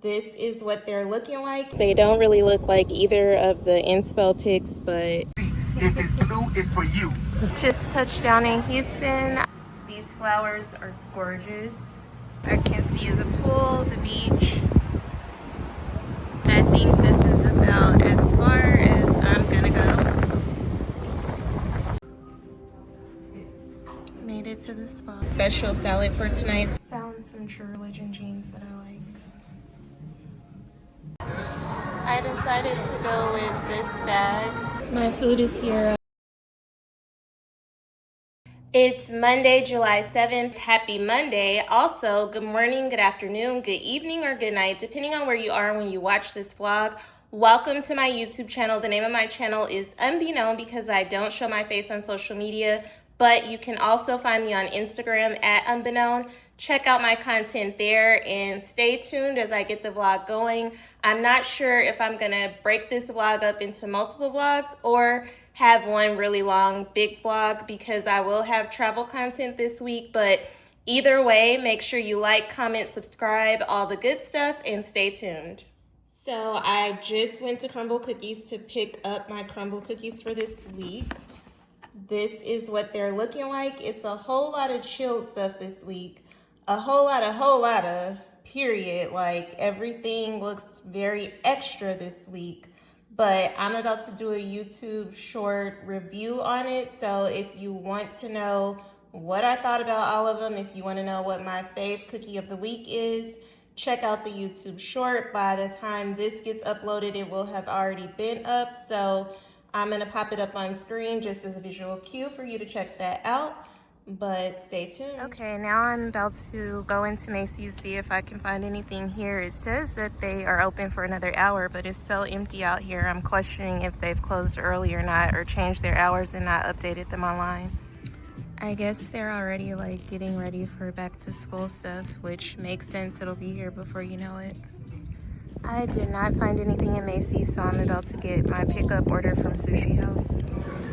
this is what they're looking like. They don't really look like either of the inspo pics, but if it's blue, it's for you. just touched down in Houston. These flowers are gorgeous. I can see the pool, the beach. I think this is about as far as I'm gonna go. Made it to the spot. Special salad for tonight. Found some True Religion jeans that I like. I decided to go with this bag. My food is here. It's Monday, July 7th. Happy Monday. Also, good morning, good afternoon, good evening, or good night, depending on where you are when you watch this vlog. Welcome to my YouTube channel. The name of my channel is Unbeknown because I don't show my face on social media, but you can also find me on Instagram at Unbeknown. Check out my content there and stay tuned as I get the vlog going. I'm not sure if I'm gonna break this vlog up into multiple vlogs or have one really long big vlog because I will have travel content this week, but either way, make sure you like, comment, subscribe, all the good stuff, and stay tuned. So I just went to Crumble Cookies to pick up my crumble cookies for this week. This is what they're looking like. It's a whole lot of chilled stuff this week. A whole lot of, period. Like everything looks very extra this week. But I'm about to do a YouTube short review on it. So if you want to know what I thought about all of them, if you want to know what my fave cookie of the week is, check out the YouTube short. By the time this gets uploaded, it will have already been up. So I'm gonna pop it up on screen just as a visual cue for you to check that out. But stay tuned. Okay, now I'm about to go into Macy's, see if I can find anything here. It says that they are open for another hour, but it's so empty out here. I'm questioning if they've closed early or not, or changed their hours and not updated them online. I guess they're already like getting ready for back to school stuff, which makes sense. It'll be here before you know it. I did not find anything in Macy's, so I'm about to get my pickup order from Sushi House.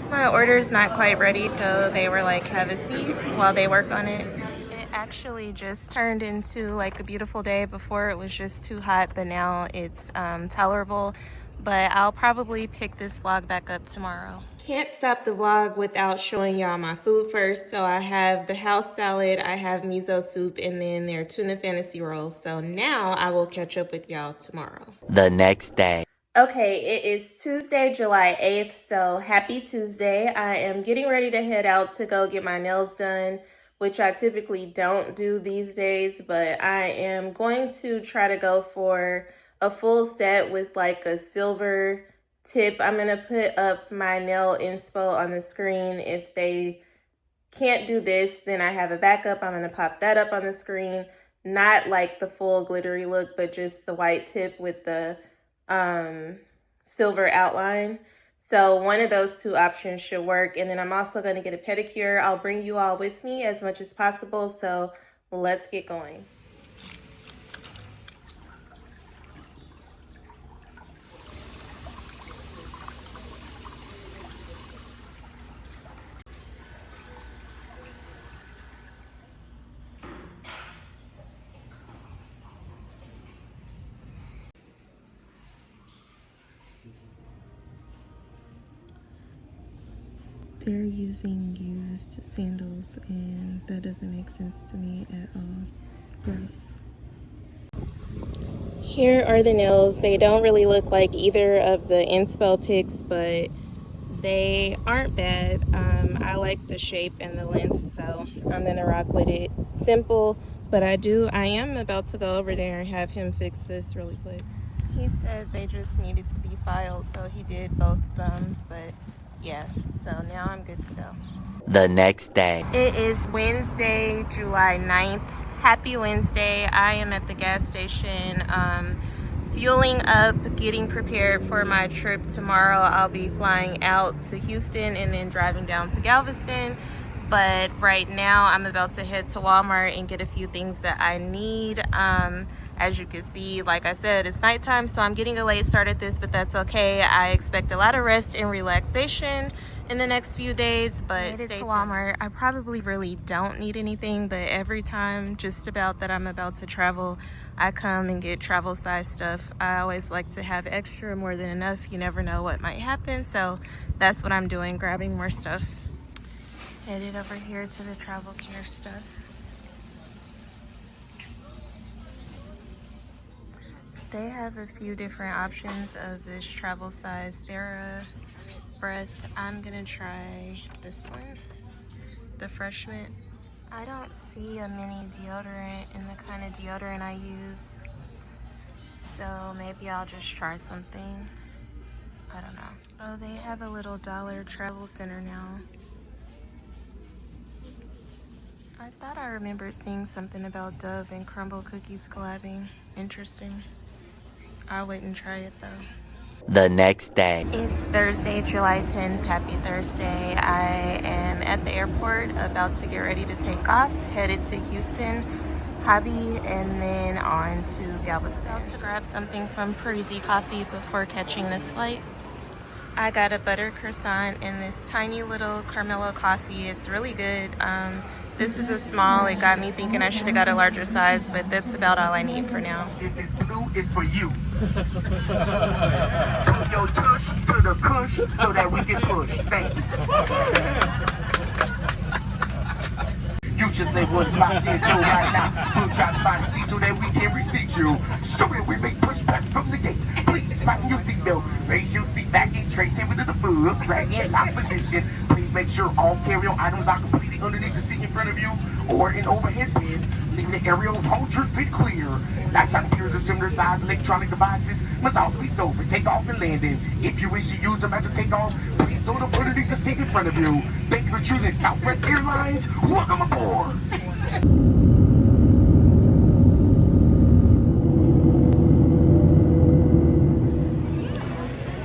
My order is not quite ready, so they were like, have a seat while they work on it. It actually just turned into like a beautiful day. Before it was just too hot, but now it's tolerable. But I'll probably pick this vlog back up tomorrow. Can't stop the vlog without showing y'all my food first. So I have the house salad, I have miso soup, and then their tuna fantasy rolls. So now I will catch up with y'all tomorrow. The next day. Okay, it is Tuesday, July 8th, so happy Tuesday. I am getting ready to head out to go get my nails done, which I typically don't do these days, but I am going to try to go for a full set with like a silver tip. I'm going to put up my nail inspo on the screen. If they can't do this, then I have a backup. I'm going to pop that up on the screen. Not like the full glittery look, but just the white tip with the silver outline. So one of those two options should work. And then I'm also going to get a pedicure. I'll bring you all with me as much as possible. So let's get going. They're using used sandals, and that doesn't make sense to me at all. Gross. Here are the nails. They don't really look like either of the inspo pics, but they aren't bad. I like the shape and the length, so I'm gonna rock with it. Simple, but I am about to go over there and have him fix this really quick. He said they just needed to be filed, so he did both thumbs, but yeah, so now I'm good to go. The next day. It is Wednesday, July 9th. Happy Wednesday. I am at the gas station fueling up, getting prepared for my trip tomorrow. I'll be flying out to Houston and then driving down to Galveston. But right now I'm about to head to Walmart and get a few things that I need. As you can see, like I said, it's nighttime, so I'm getting a late start at this, but that's okay. I expect a lot of rest and relaxation in the next few days, but made it to Walmart. I probably really don't need anything, but every time just about that I'm about to travel, I come and get travel size stuff. I always like to have extra, more than enough. You never know what might happen, so that's what I'm doing, grabbing more stuff. Headed over here to the travel care stuff. They have a few different options of this travel size Thera breath. I'm gonna try this one, the Fresh Mint. I don't see a mini deodorant in the kind of deodorant I use, so maybe I'll just try something. I don't know. Oh, they have a little Dollar Travel Center now. I thought I remember seeing something about Dove and Crumble Cookies collabing. Interesting. I wouldn't try it though. The next day. It's Thursday, July 10th. Happy Thursday. I am at the airport about to get ready to take off, headed to Houston, Hobby, and then on to Galveston. About to grab something from Parisi Coffee before catching this flight. I got a butter croissant and this tiny little Carmelo coffee. It's really good. This is a small. It got me thinking I should have got a larger size, but that's about all I need for now. If it's blue, it's for you. From your tush to the cush so that we can push. Thank you. You just live what's locked into right now. We'll try to find a seat so that we can receive you. So that we make pushback from the gate. Please fasten your seatbelt. Raise your seat back in tray table to the foot. Right in lock position. Please make sure all carry-on items are completely underneath the seat in front of you or in overhead bin. Leaving the aerial hold your feet clear. Lifetime computers of similar size electronic devices must also be stowed for takeoff and landing. If you wish to use them after takeoff, please throw them underneath the seat in front of you. Thank you for choosing Southwest Airlines. Welcome aboard.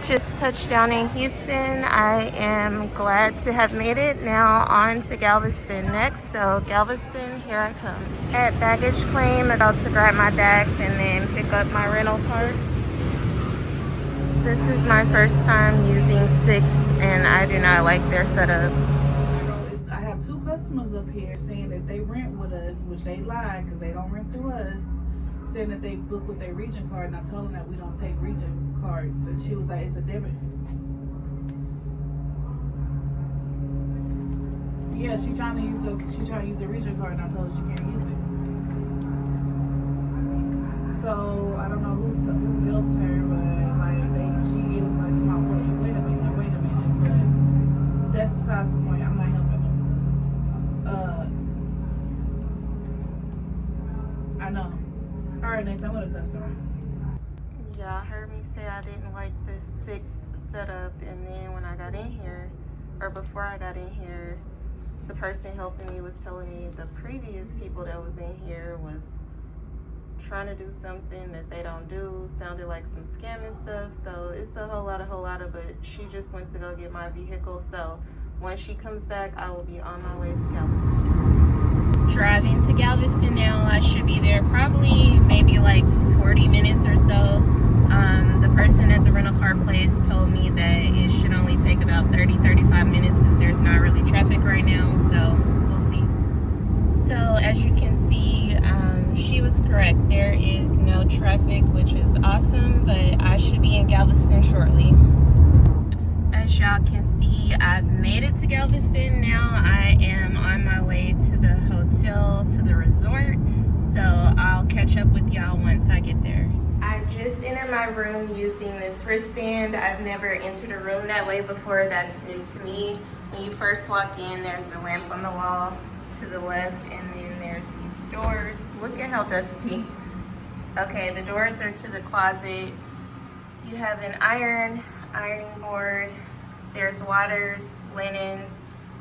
Just touched down in Houston. I am glad to have made it. Now on to Galveston next. So Galveston, here I come. At baggage claim, about to grab my bags and then pick up my rental car. This is my first time using Six, and I do not like their setup. I have two customers up here saying that they rent with us, which they lied because they don't rent through us. Saying that they book with their Region card, and I told them that we don't take Region cards, and she was like, "It's a debit." Yeah, she trying to use a Region card, and I told her she can't use it. So I don't know who helped her, but like she gave them like to my wait a minute, but that's besides the point. I'm not helping them. I know. All right, Nathan, what a customer. Y'all heard me say I didn't like this Sixth setup, and then when I got in here, or before I got in here, the person helping me was telling me the previous people that was in here was trying to do something that they don't do. Sounded like some scamming stuff. So it's a whole lot of, but she just went to go get my vehicle. So when she comes back, I will be on my way to Galveston. Driving to Galveston now. I should be there probably maybe like 40 minutes or so. The person at the rental car place told me that it should only take about 30-35 minutes because there's not really traffic right now, so we'll see. So as you can see, she was correct. There is no traffic, which is awesome, but I should be in Galveston shortly. As y'all can see, I've made it to Galveston now. I am on my way to the hotel, to the resort, so I'll catch up with y'all once I get there. I just entered my room using this wristband. I've never entered a room that way before. That's new to me. When you first walk in, there's a lamp on the wall to the left, and then there's these doors. Look at how dusty. Okay, the doors are to the closet. You have an ironing board. There's waters, linen,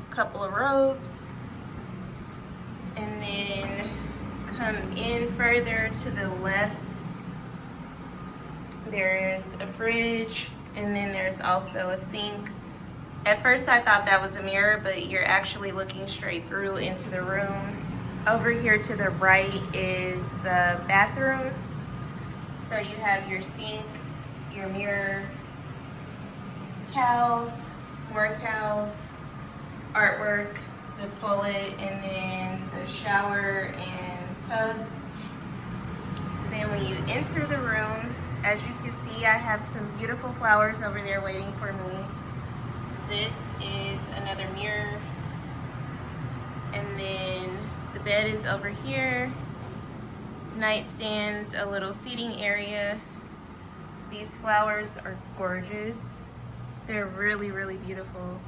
a couple of robes. And then come in further to the left. There's a fridge, and then there's also a sink. At first I thought that was a mirror, but you're actually looking straight through into the room. Over here to the right is the bathroom. So you have your sink, your mirror, towels, more towels, artwork, the toilet, and then the shower and tub. Then when you enter the room, as you can see, I have some beautiful flowers over there waiting for me. This is another mirror. And then the bed is over here. Nightstands, a little seating area. These flowers are gorgeous. They're really, really beautiful.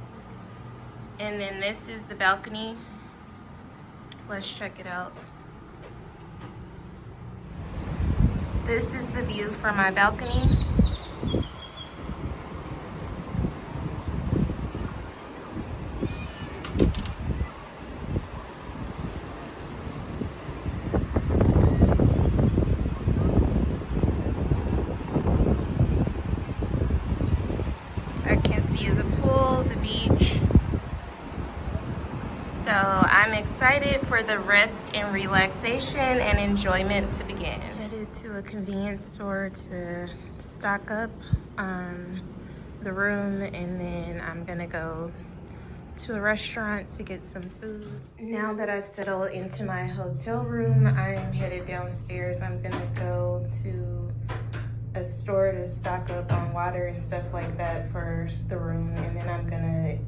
And then this is the balcony. Let's check it out. This is the view from my balcony. I can see the pool, the beach. So I'm excited for the rest and relaxation and enjoyment to begin. Headed to a convenience store to stock up the room, and then I'm gonna go to a restaurant to get some food. Now that I've settled into my hotel room, I am headed downstairs. I'm gonna go to a store to stock up on water and stuff like that for the room, and then I'm gonna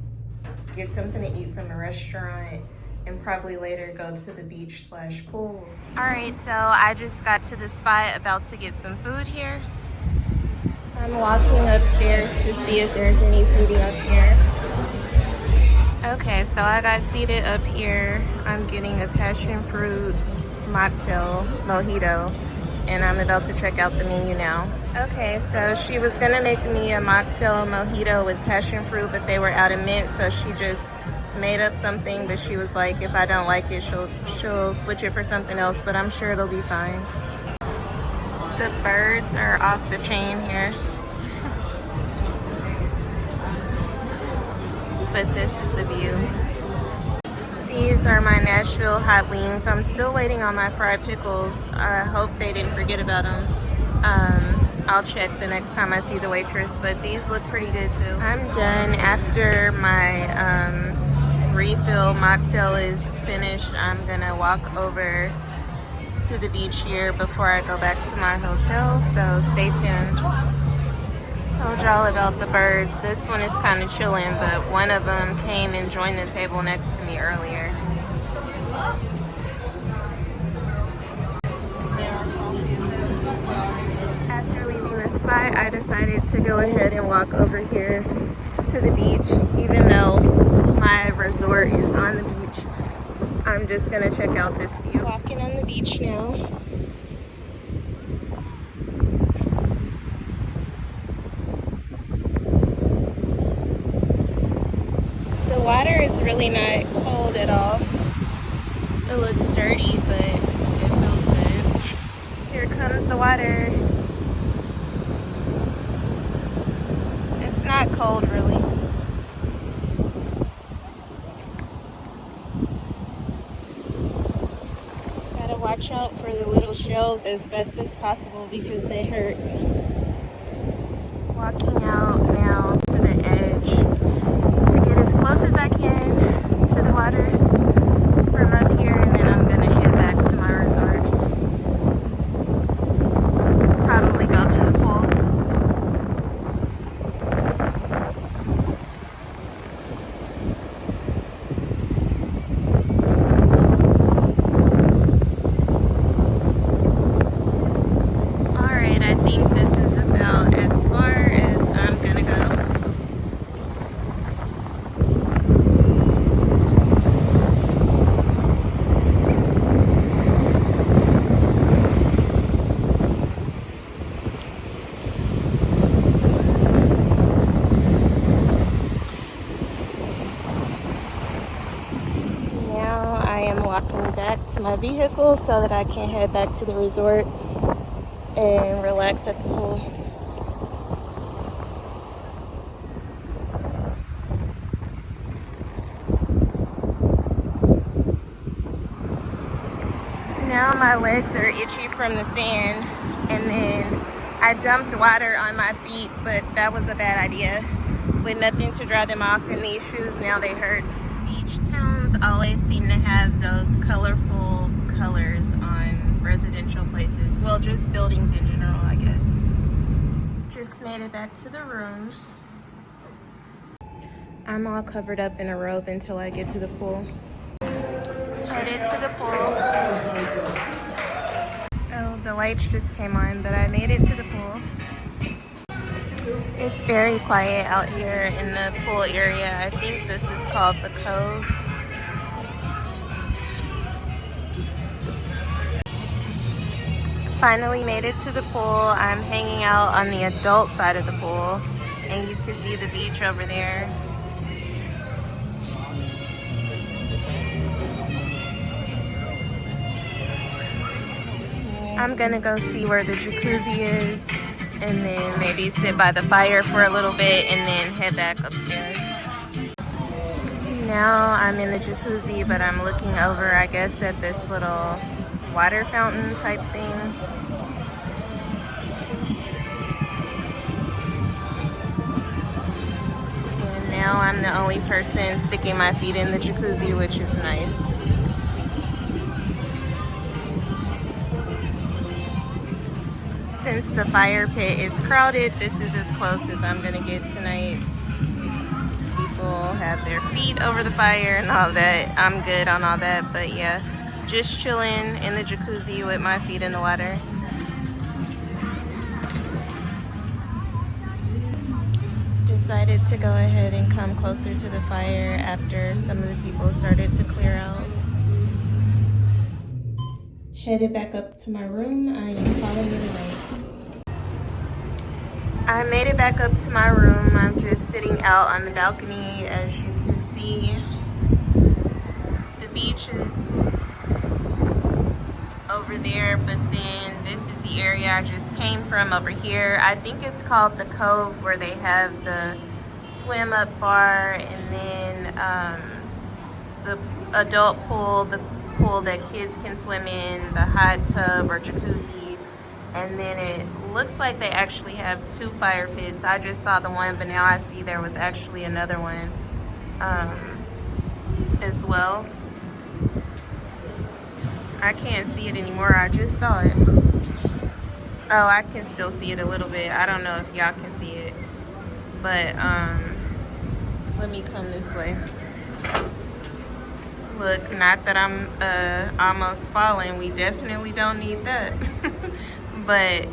get something to eat from a restaurant and probably later go to the beach / pools. All right, so I just got to the spot about to get some food here. I'm walking upstairs to see if there's any seating up here. Okay, so I got seated up here. I'm getting a passion fruit mocktail mojito, and I'm about to check out the menu now. Okay, so she was gonna make me a mocktail mojito with passion fruit, but they were out of mint, so she just made up something, but she was like, if I don't like it, she'll switch it for something else, but I'm sure it'll be fine. The birds are off the chain here. But this is the view. These are my Nashville hot wings. I'm still waiting on my fried pickles. I hope they didn't forget about them. I'll check the next time I see the waitress, but these look pretty good too. I'm done. After my refill mocktail is finished, I'm gonna walk over to the beach here before I go back to my hotel, so stay tuned. Told y'all about the birds. This one is kind of chilling, but one of them came and joined the table next to me earlier. After leaving the spot, I decided to go ahead and walk over here to the beach. Even though my resort is on the beach, I'm just gonna check out this view. Walking on the beach now. The water is really not cold at all. It looks dirty, but it feels good. Here comes the water. It's not cold, really. Gotta watch out for the little shells as best as possible because they hurt. Walking out now to the edge to get as close as I can to the water from up here, and then I'm gonna head back to my resort. Probably go to the pool. Alright, I think this is about as far as I'm gonna go. Now I am walking back to my vehicle so that I can head back to the resort and relax at the pool. Now my legs are itchy from the sand, and then I dumped water on my feet, but that was a bad idea. with nothing to dry them off, and these shoes, now they hurt. Beach towns always seem to have those colorful colors on residential places. Well, just buildings in general, I guess. Just made it back to the room. I'm all covered up in a robe until I get to the pool. Headed to the pool. Oh, the lights just came on, but I made it to the pool. It's very quiet out here in the pool area. I think this is called the Cove. Finally made it to the pool. I'm hanging out on the adult side of the pool, and you can see the beach over there. I'm gonna go see where the jacuzzi is, and then maybe sit by the fire for a little bit and then head back upstairs. Now I'm in the jacuzzi, but I'm looking over, I guess, at this little water fountain type thing. And now I'm the only person sticking my feet in the jacuzzi, which is nice. Since the fire pit is crowded, this is as close as I'm gonna get tonight. People have their feet over the fire and all that. I'm good on all that, but yeah, just chilling in the jacuzzi with my feet in the water. Decided to go ahead and come closer to the fire after some of the people started to clear out. Headed back up to my room. I am calling it a night. I made it back up to my room. I'm just sitting out on the balcony. As you can see, the beach is over there, but then this is the area I just came from over here. I think it's called the Cove, where they have the swim up bar, and then the adult pool, the pool that kids can swim in, the hot tub or jacuzzi, and then it looks like they actually have 2 fire pits. I just saw the one, but now I see there was actually another one as well. I can't see it anymore. I just saw it. Oh, I can still see it a little bit. I don't know if y'all can see it, but let me come this way. Look, not that I'm almost falling. We definitely don't need that. But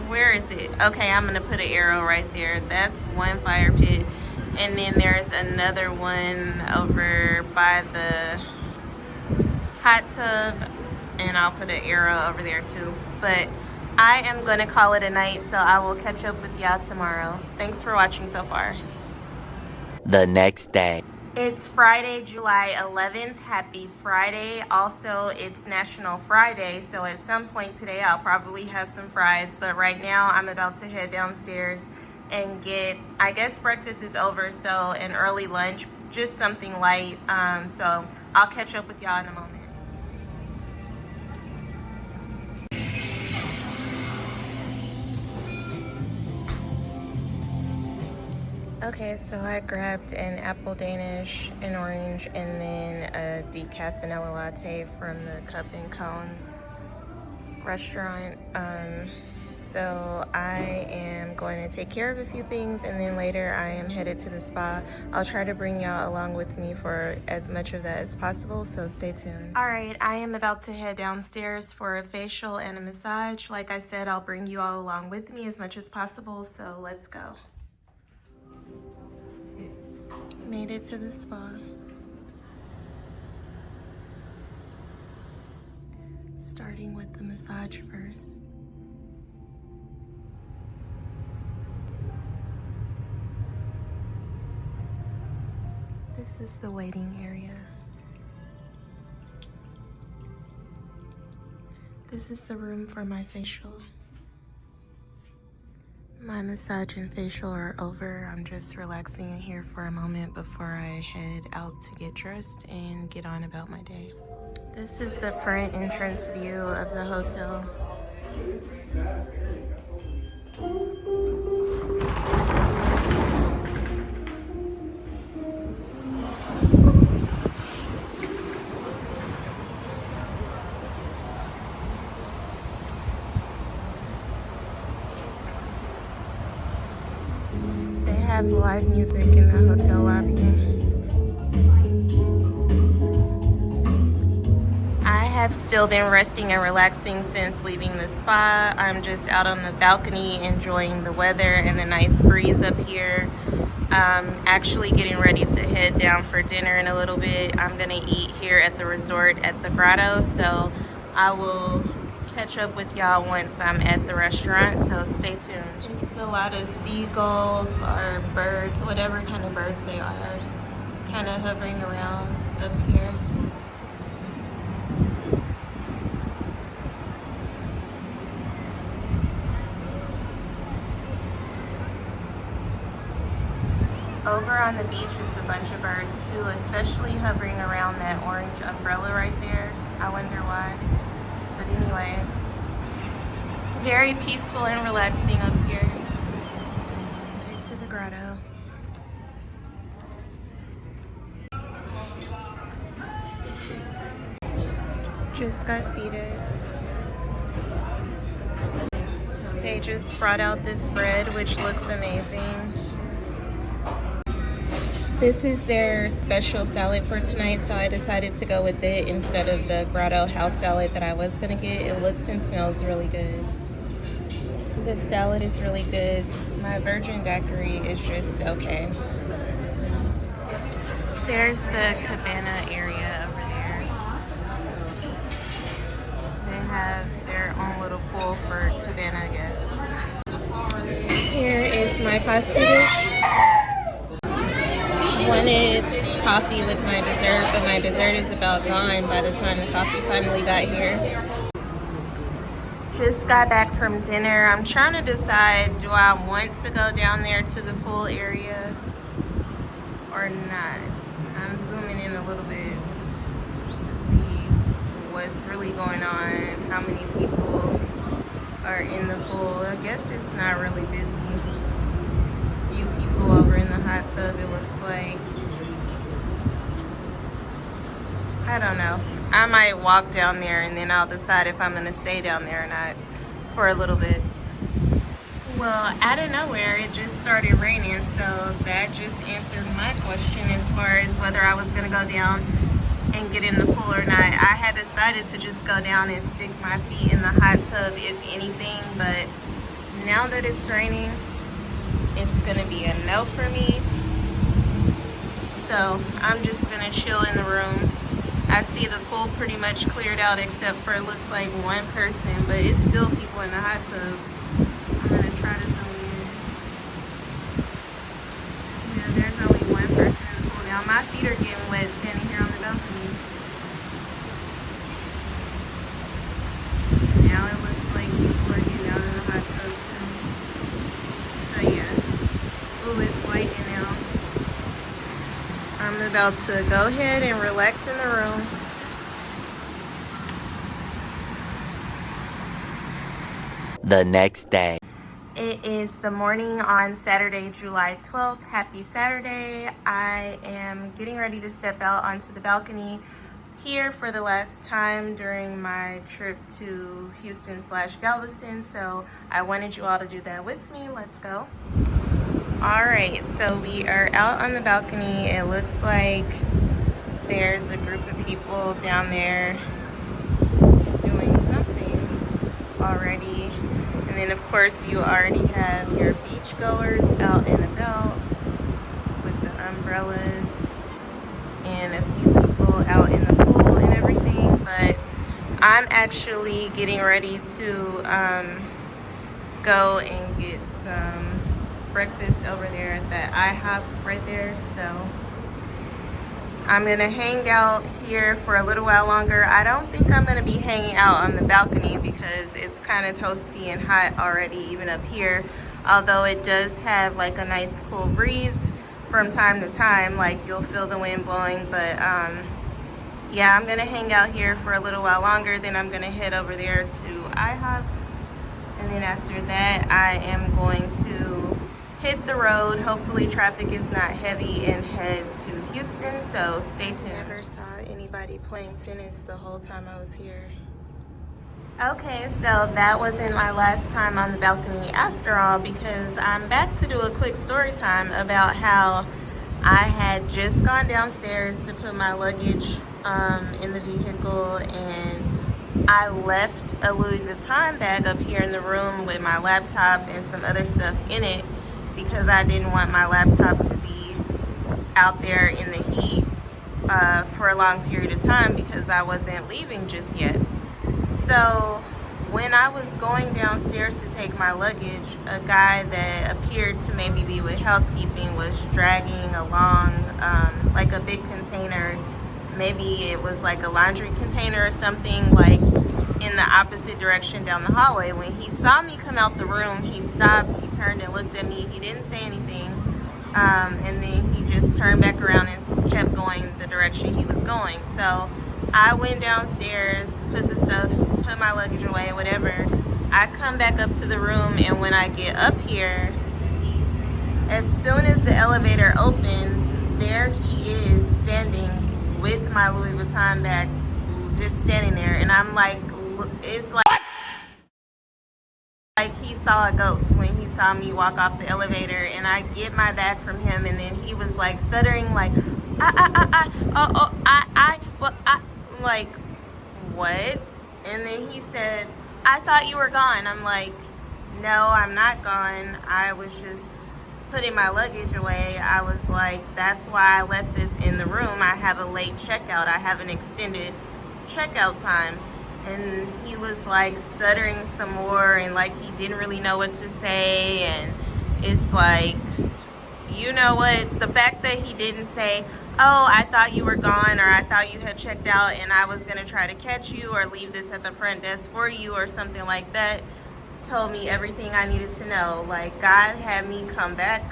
where is it? Okay, I'm gonna put an arrow right there. That's one fire pit, and then there's another one over by the hot tub, and I'll put an arrow over there too. But I am gonna call it a night, so I will catch up with y'all tomorrow. Thanks for watching so far. The next day. It's Friday, July 11th. Happy Friday. Also, it's National Friday, so at some point today I'll probably have some fries, but right now I'm about to head downstairs and get, I guess breakfast is over, so an early lunch, just something light. So I'll catch up with y'all in a moment. Okay, so I grabbed an apple Danish, an orange, and then a decaf vanilla latte from the Cup and Cone restaurant. So I am going to take care of a few things, and then later I am headed to the spa. I'll try to bring y'all along with me for as much of that as possible, so stay tuned. All right, I am about to head downstairs for a facial and a massage. Like I said, I'll bring you all along with me as much as possible, so let's go. Made it to the spa. Starting with the massage first. This is the waiting area. This is the room for my facial. My massage and facial are over. I'm just relaxing in here for a moment before I head out to get dressed and get on about my day. This is the front entrance view of the hotel. have live music in the hotel lobby. I have still been resting and relaxing since leaving the spa. I'm just out on the balcony enjoying the weather and the nice breeze up here. Actually getting ready to head down for dinner in a little bit. I'm gonna eat here at the resort at the grotto, so I will catch up with y'all once I'm at the restaurant, so stay tuned. Just a lot of seagulls or birds, whatever kind of birds they are, kind of hovering around up here. Over on the beach is a bunch of birds too, especially hovering around that orange umbrella right there. I wonder why. But anyway, very peaceful and relaxing up here. Headed to the grotto. Just got seated. They just brought out this bread, which looks amazing. This is their special salad for tonight, so I decided to go with it instead of the grotto house salad that I was gonna get. It looks and smells really good. The salad is really good. My virgin daiquiri is just okay. There's the cabana area over there. They have their own little pool for cabana guests. Here is my pasta dish. Wanted coffee with my dessert, but my dessert is about gone by the time the coffee finally got here. Just got back from dinner. I'm trying to decide, do I want to go down there to the pool area or not? I'm zooming in a little bit to see what's really going on, how many people are in the pool. I guess it's not really busy. Few people over in the hot tub, it looks like. I don't know. I might walk down there and then I'll decide if I'm gonna stay down there or not for a little bit. Well, out of nowhere, it just started raining, so that just answers my question as far as whether I was gonna go down and get in the pool or not. I had decided to just go down and stick my feet in the hot tub, if anything, but now that it's raining, it's gonna be a no for me. So I'm just gonna chill in the room. I see the pool pretty much cleared out except for it looks like one person, but it's still people in the hot tub. I'm gonna try to zoom in. Yeah, there's only one person in the pool now. My feet are getting wet standing here on the balcony. Now it looks like people are getting out of the hot tub too. So yeah. Ooh, it's lightning now. I'm about to go ahead and relax in the room. The next day. It is the morning on Saturday, July 12th. Happy Saturday. I am getting ready to step out onto the balcony here for the last time during my trip to Houston/Galveston. So I wanted you all to do that with me. Let's go. All right, so we are out on the balcony. It looks like there's a group of people down there doing something already. And then of course you already have your beach goers out and about with the umbrellas and a few people out in the pool and everything. But I'm actually getting ready to go and get some breakfast over there at that IHOP right there. So I'm gonna hang out here for a little while longer. I don't think I'm gonna be hanging out on the balcony because it's kind of toasty and hot already even up here, although it does have like a nice cool breeze from time to time, like you'll feel the wind blowing. But yeah, I'm gonna hang out here for a little while longer, then I'm gonna head over there to IHOP, and then after that I am going to hit the road. Hopefully traffic is not heavy, and head to Houston, so stay tuned. Never saw anybody playing tennis the whole time I was here. Okay, so that wasn't my last time on the balcony after all, because I'm back to do a quick story time about how I had just gone downstairs to put my luggage in the vehicle, and I left a Louis Vuitton bag up here in the room with my laptop and some other stuff in it because I didn't want my laptop to be out there in the heat for a long period of time because I wasn't leaving just yet. So when I was going downstairs to take my luggage, a guy that appeared to maybe be with housekeeping was dragging along like a big container. Maybe it was like a laundry container or something, like in the opposite direction down the hallway. When he saw me come out the room, he stopped, he turned and looked at me. He didn't say anything. And then he just turned back around and kept going the direction he was going. So I went downstairs, put the stuff, put my luggage away, whatever. I come back up to the room, and when I get up here, as soon as the elevator opens, there he is standing with my Louis Vuitton bag, just standing there. And I'm like, it's like he saw a ghost when he saw me walk off the elevator. And I get my bag from him, and then he was like stuttering, like, I'm like, what? And then he said, I thought you were gone. I'm like, no, I'm not gone. I was just putting my luggage away. I was like, that's why I left this in the room. I have a late checkout. I have an extended checkout time. And he was like stuttering some more, and like he didn't really know what to say. And it's like, you know what? The fact that he didn't say, oh, I thought you were gone, or I thought you had checked out and I was going to try to catch you or leave this at the front desk for you or something like that, told me everything I needed to know. Like, God had me come back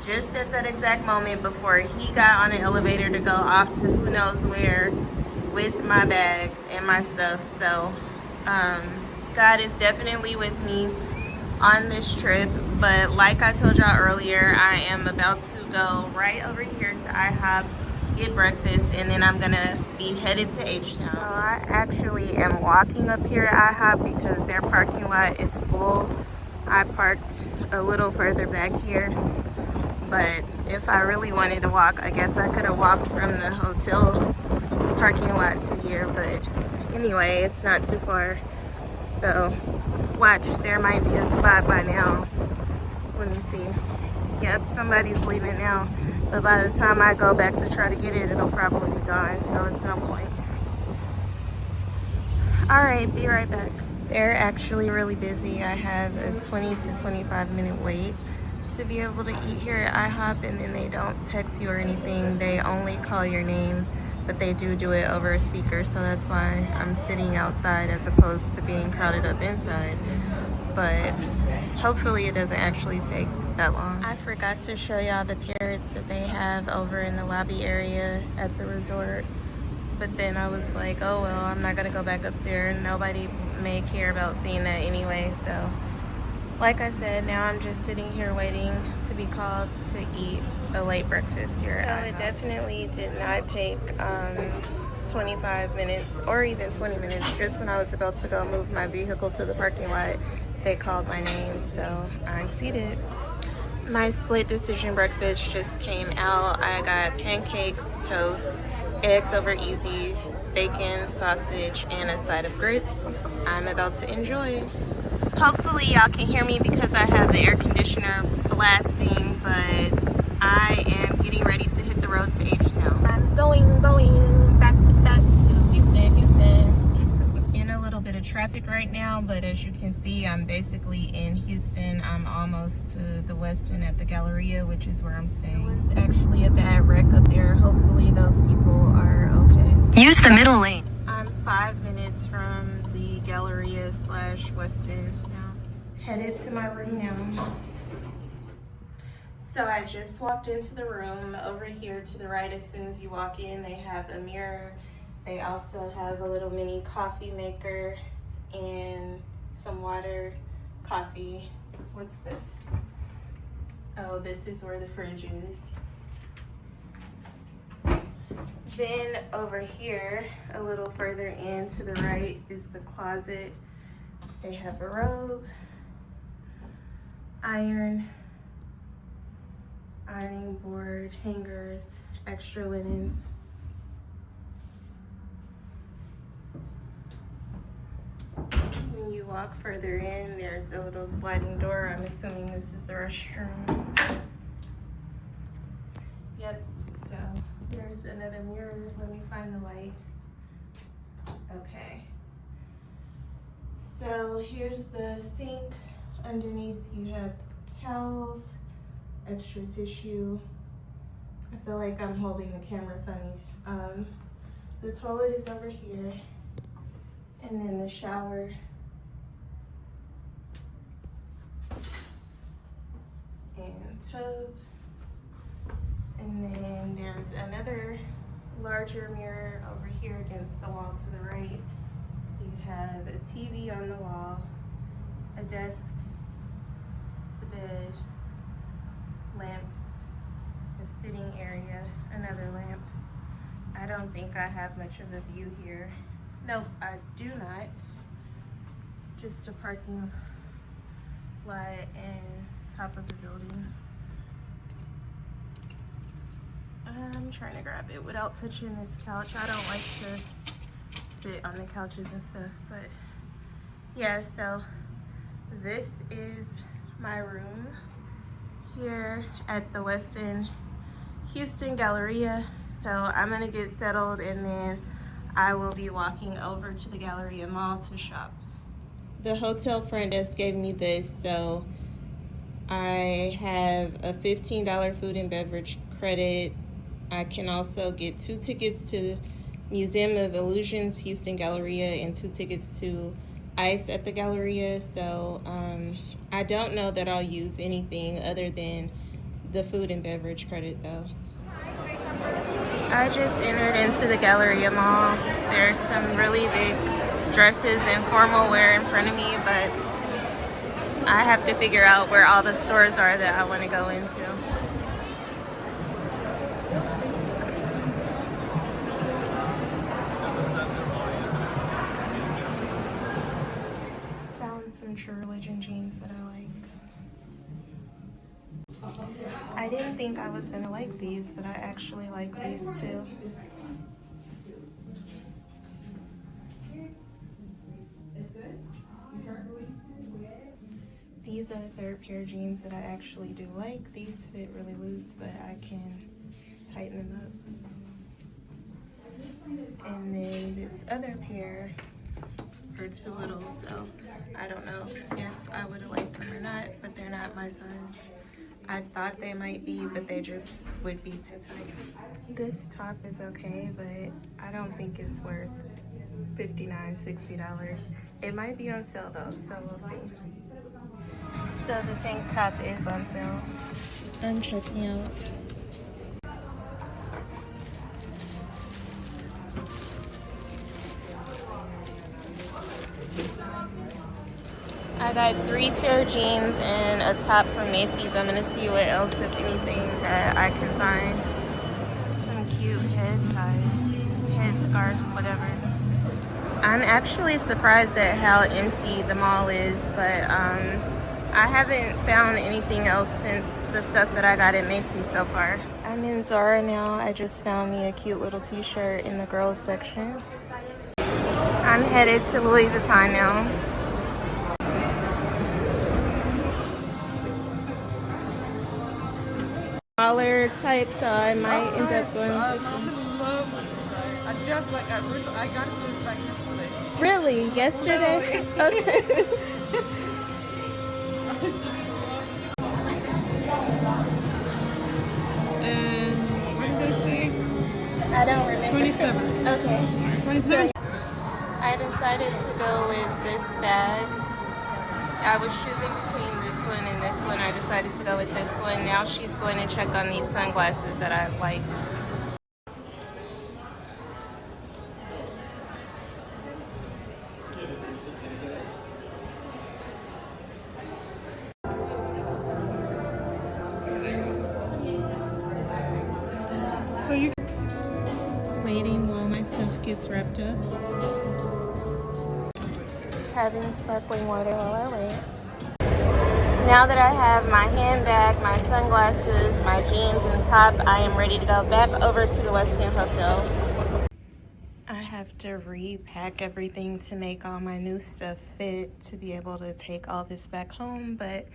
just at that exact moment before he got on an elevator to go off to who knows where with my bag and my stuff. So God is definitely with me on this trip. But like I told y'all earlier, I am about to go right over here to IHOP, get breakfast, and then I'm gonna be headed to H-Town. So I actually am walking up here at IHOP because their parking lot is full. I parked a little further back here, but if I really wanted to walk, I guess I could have walked from the hotel parking lot to here. But anyway, it's not too far. So watch, there might be a spot by now. Let me see. Yep, somebody's leaving now. But by the time I go back to try to get it, it'll probably be gone, so it's no point. Alright, be right back. They're actually really busy. I have a 20 to 25 minute wait to be able to eat here at IHOP, and then they don't text you or anything. They only call your name, but they do it over a speaker, so that's why I'm sitting outside as opposed to being crowded up inside. But hopefully it doesn't actually take that long. I forgot to show y'all the parrots that they have over in the lobby area at the resort, but then I was like, oh well, I'm not gonna go back up there. Nobody may care about seeing that anyway. So like I said, now I'm just sitting here waiting to be called to eat a late breakfast here. So it definitely did not take 25 minutes or even 20 minutes. Just when I was about to go move my vehicle to the parking lot, they called my name, so I'm seated. My split decision breakfast just came out. I got pancakes, toast, eggs over easy, bacon, sausage, and a side of grits. I'm about to enjoy. Hopefully y'all can hear me because I have the air conditioner blasting, but I am getting ready to hit the road to H-Town. I'm going back to Houston. In a little bit of traffic right now, but as you can see, I'm basically in Houston. I'm almost to the Westin at the Galleria, which is where I'm staying. It was actually a bad wreck up there. Hopefully those people are okay. Use the middle lane. I'm 5 minutes from the Galleria / Westin now. Headed to my room now. So I just walked into the room. Over here to the right, as soon as you walk in, they have a mirror. They also have a little mini coffee maker and some water, coffee. What's this? Oh, this is where the fridge is. Then over here, a little further in to the right, is the closet. They have a robe, ironing board, hangers, extra linens. When you walk further in, there's a little sliding door. I'm assuming this is the restroom. Yep, so there's another mirror. Let me find the light. Okay. So here's the sink. Underneath you have towels, extra tissue. I feel like I'm holding the camera funny. The toilet is over here. And then the shower. And tub. And then there's another larger mirror over here against the wall to the right. You have a TV on the wall, a desk, the bed, lamps, a sitting area, another lamp. I don't think I have much of a view here. Nope, I do not. Just a parking lot and top of the building. I'm trying to grab it without touching this couch. I don't like to sit on the couches and stuff, but yeah, so this is my room here at the Westin Houston Galleria. So I'm gonna get settled and then I will be walking over to the Galleria Mall to shop. The hotel front desk gave me this, so I have a $15 food and beverage credit. I can also get 2 tickets to Museum of Illusions, Houston Galleria, and 2 tickets to ICE at the Galleria. So I don't know that I'll use anything other than the food and beverage credit though. I just entered into the Galleria Mall. There's some really big dresses and formal wear in front of me, but I have to figure out where all the stores are that I want to go into. True Religion jeans that I like. I didn't think I was gonna like these, but I actually like these too. These are the third pair of jeans that I actually do like. These fit really loose, but I can tighten them up. And then this other pair are too little, so I don't know if I would have liked them or not, but they're not my size. I thought they might be, but they just would be too tight. This top is okay, but I don't think it's worth $59, $60. It might be on sale though, so we'll see. So the tank top is on sale. I'm checking out. I got 3 pair of jeans and a top from Macy's. I'm gonna see what else, if anything, that I can find. There's some cute head ties, head scarves, whatever. I'm actually surprised at how empty the mall is, but I haven't found anything else since the stuff that I got at Macy's so far. I'm in Zara now. I just found me a cute little t-shirt in the girls section. I'm headed to Louis Vuitton now. Smaller type, so I might end up going with this. I got this bag yesterday. Really? Yesterday? No. Okay. And what did they say? I don't remember. 27. Okay. 27. I decided to go with this bag. I was choosing between this one and this one. I decided to go with this one. Now she's going to check on these sunglasses that I like. gets wrapped up. Having sparkling water while I wait. Now that I have my handbag, my sunglasses, my jeans and top, I am ready to go back over to the Westin Hotel. I have to repack everything to make all my new stuff fit to be able to take all this back home, but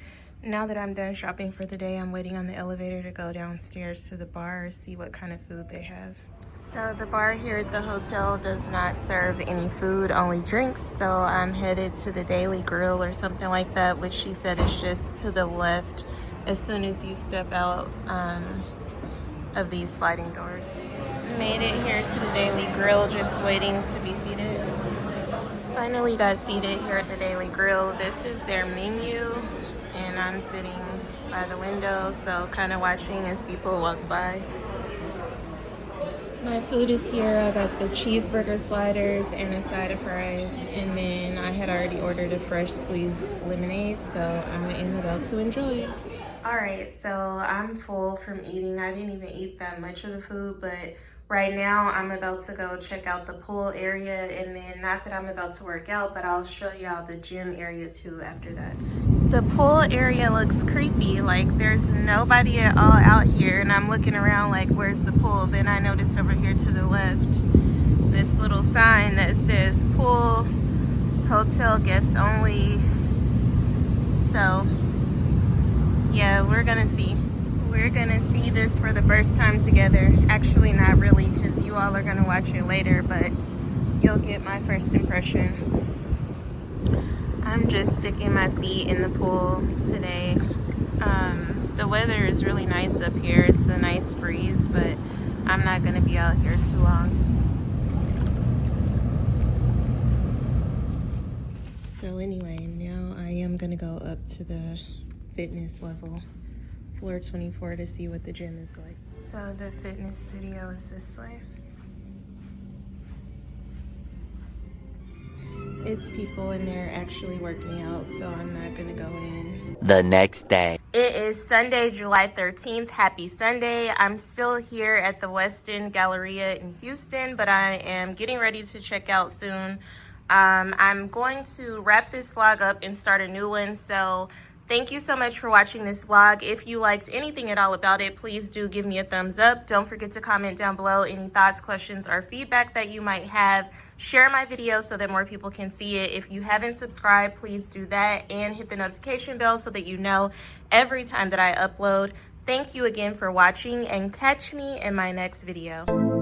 now that I'm done shopping for the day, I'm waiting on the elevator to go downstairs to the bar, see what kind of food they have. So the bar here at the hotel does not serve any food, only drinks. So I'm headed to the Daily Grill or something like that, which she said is just to the left as soon as you step out of these sliding doors. Made it here to the Daily Grill, just waiting to be seated. Finally got seated here at the Daily Grill. This is their menu, and I'm sitting by the window, so kind of watching as people walk by. My food is here. I got the cheeseburger sliders and a side of fries, and then I had already ordered a fresh squeezed lemonade, so I am about to enjoy. Alright, so I'm full from eating. I didn't even eat that much of the food, but right now I'm about to go check out the pool area, and then not that I'm about to work out, but I'll show y'all the gym area too after that. The pool area looks creepy, like there's nobody at all out here, and I'm looking around like where's the pool. Then I noticed over here to the left this little sign that says pool, hotel guests only. So yeah, we're gonna see. We're gonna see this for the first time together. Actually, not really, because you all are gonna watch it later, but you'll get my first impression. I'm just sticking my feet in the pool today. The weather is really nice up here. It's a nice breeze, but I'm not gonna be out here too long. So anyway, now I am gonna go up to the fitness level, floor 24, to see what the gym is like. So the fitness studio is this way. It's people in there actually working out, so I'm not gonna go in. The next day. It is Sunday, July 13th. Happy Sunday. I'm still here at the Westin Galleria in Houston, but I am getting ready to check out soon. I'm going to wrap this vlog up and start a new one, so thank you so much for watching this vlog. If you liked anything at all about it, please do give me a thumbs up. Don't forget to comment down below any thoughts, questions, or feedback that you might have. Share my video so that more people can see it. If you haven't subscribed, please do that and hit the notification bell so that you know every time that I upload. Thank you again for watching, and catch me in my next video.